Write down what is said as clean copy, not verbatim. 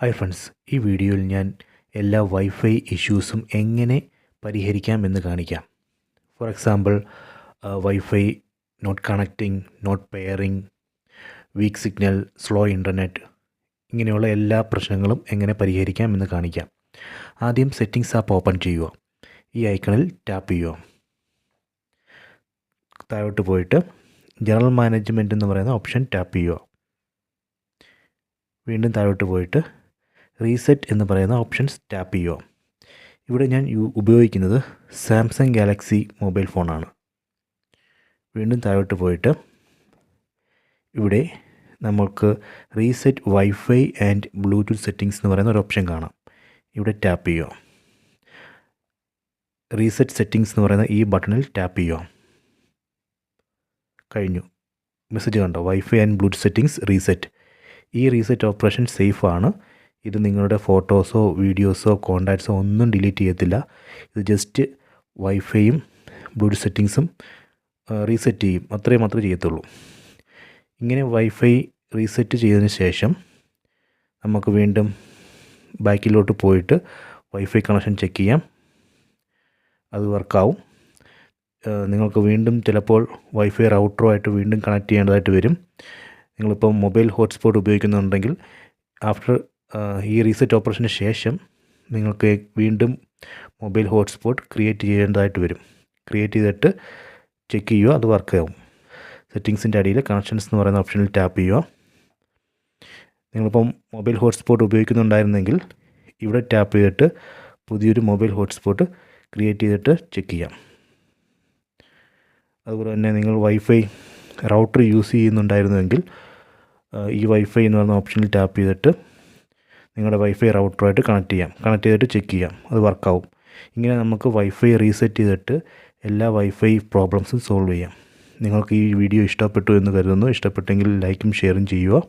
Hi friends, ഈ വീഡിയോയിൽ ഞാൻ എല്ലാ വൈഫൈ ഇഷ്യൂസും എങ്ങനെ പരിഹരിക്കാം എന്ന് കാണിക്കാം. For example, wifi not connecting, not pairing, weak signal, slow internet, ഇങ്ങനെയുള്ള എല്ലാ പ്രശ്നങ്ങളും എങ്ങനെ പരിഹരിക്കാം എന്ന് കാണിക്കാം. ആദ്യം സെറ്റിംഗ്സ് ആപ്പ് ഓപ്പൺ ചെയ്യുക. ഈ ഐക്കണിൽ ടാപ്പ് ചെയ്യുക. താഴോട്ട് പോയിട്ട് ജനറൽ മാനേജ്മെൻറ്റ് എന്ന് പറയുന്ന ഓപ്ഷൻ ടാപ്പ് ചെയ്യുക. വീണ്ടും താഴോട്ട് പോയിട്ട് റീസെറ്റ് എന്ന് പറയുന്ന ഓപ്ഷൻസ് ടാപ്പ് ചെയ്യുക. ഇവിടെ ഞാൻ ഉപയോഗിക്കുന്നത് സാംസങ് ഗാലക്സി മൊബൈൽ ഫോണാണ്. വീണ്ടും താഴോട്ട് പോയിട്ട് ഇവിടെ നമുക്ക് reset wifi and Bluetooth settings എന്ന് പറയുന്ന ഒരു ഓപ്ഷൻ കാണാം. ഇവിടെ ടാപ്പ് ചെയ്യുക. റീസെറ്റ് സെറ്റിംഗ്സ് എന്ന് പറയുന്ന ഈ ബട്ടണിൽ ടാപ്പ് ചെയ്യുക. കഴിഞ്ഞു. മെസ്സേജ് കണ്ടോ? Wifi and Bluetooth settings reset. ഈ റീസെറ്റ് ഓപ്പറേഷൻ സേഫാണ്. ഇത് നിങ്ങളുടെ ഫോട്ടോസോ വീഡിയോസോ കോണ്ടാക്ട്സോ ഒന്നും ഡിലീറ്റ് ചെയ്യത്തില്ല. ഇത് ജസ്റ്റ് വൈഫൈയും ബ്ലൂടൂത്ത് സെറ്റിങ്സും റീസെറ്റ് ചെയ്യും. അത്രയും മാത്രമേ ചെയ്യത്തുള്ളൂ. ഇങ്ങനെ വൈഫൈ റീസെറ്റ് ചെയ്തതിന് ശേഷം നമുക്ക് വീണ്ടും ബാക്കിലോട്ട് പോയിട്ട് വൈഫൈ കണക്ഷൻ ചെക്ക് ചെയ്യാം. അത് വർക്കാവും. നിങ്ങൾക്ക് വീണ്ടും ചിലപ്പോൾ വൈഫൈ റൗട്ടറുമായിട്ട് വീണ്ടും കണക്ട് ചെയ്യേണ്ടതായിട്ട് വരും. നിങ്ങളിപ്പോൾ മൊബൈൽ ഹോട്ട്സ്പോട്ട് ഉപയോഗിക്കുന്നുണ്ടെങ്കിൽ ആഫ്റ്റർ ഈ റീസെറ്റ് ഓപ്പറേഷന് ശേഷം നിങ്ങൾക്ക് വീണ്ടും മൊബൈൽ ഹോട്ട്സ്പോട്ട് ക്രിയേറ്റ് ചെയ്യേണ്ടതായിട്ട് വരും. ക്രിയേറ്റ് ചെയ്തിട്ട് ചെക്ക് ചെയ്യുക, അത് വർക്കാവും. സെറ്റിങ്സിൻ്റെ അടിയിൽ കണക്ഷൻസ് എന്ന് പറയുന്ന ഓപ്ഷനിൽ ടാപ്പ് ചെയ്യുക. നിങ്ങളിപ്പം മൊബൈൽ ഹോട്ട്സ്പോട്ട് ഉപയോഗിക്കുന്നുണ്ടായിരുന്നെങ്കിൽ ഇവിടെ ടാപ്പ് ചെയ്തിട്ട് പുതിയൊരു മൊബൈൽ ഹോട്ട്സ്പോട്ട് ക്രിയേറ്റ് ചെയ്തിട്ട് ചെക്ക് ചെയ്യാം. അതുപോലെ തന്നെ നിങ്ങൾ വൈഫൈ റൗട്ടർ യൂസ് ചെയ്യുന്നുണ്ടായിരുന്നുവെങ്കിൽ ഈ വൈഫൈ എന്ന് പറയുന്ന ഓപ്ഷനിൽ ടാപ്പ് ചെയ്തിട്ട് നിങ്ങളുടെ വൈഫൈ റൗട്ടറുമായിട്ട് കണക്ട് ചെയ്തിട്ട് ചെക്ക് ചെയ്യാം, അത് വർക്കാവും. ഇങ്ങനെ നമുക്ക് വൈഫൈ റീസെറ്റ് ചെയ്തിട്ട് എല്ലാ വൈഫൈ പ്രോബ്ലംസും സോൾവ് ചെയ്യാം. നിങ്ങൾക്ക് ഈ വീഡിയോ ഇഷ്ടപ്പെട്ടു എന്ന് കരുതുന്നു. ഇഷ്ടപ്പെട്ടെങ്കിൽ ലൈക്കും ഷെയറും ചെയ്യുക.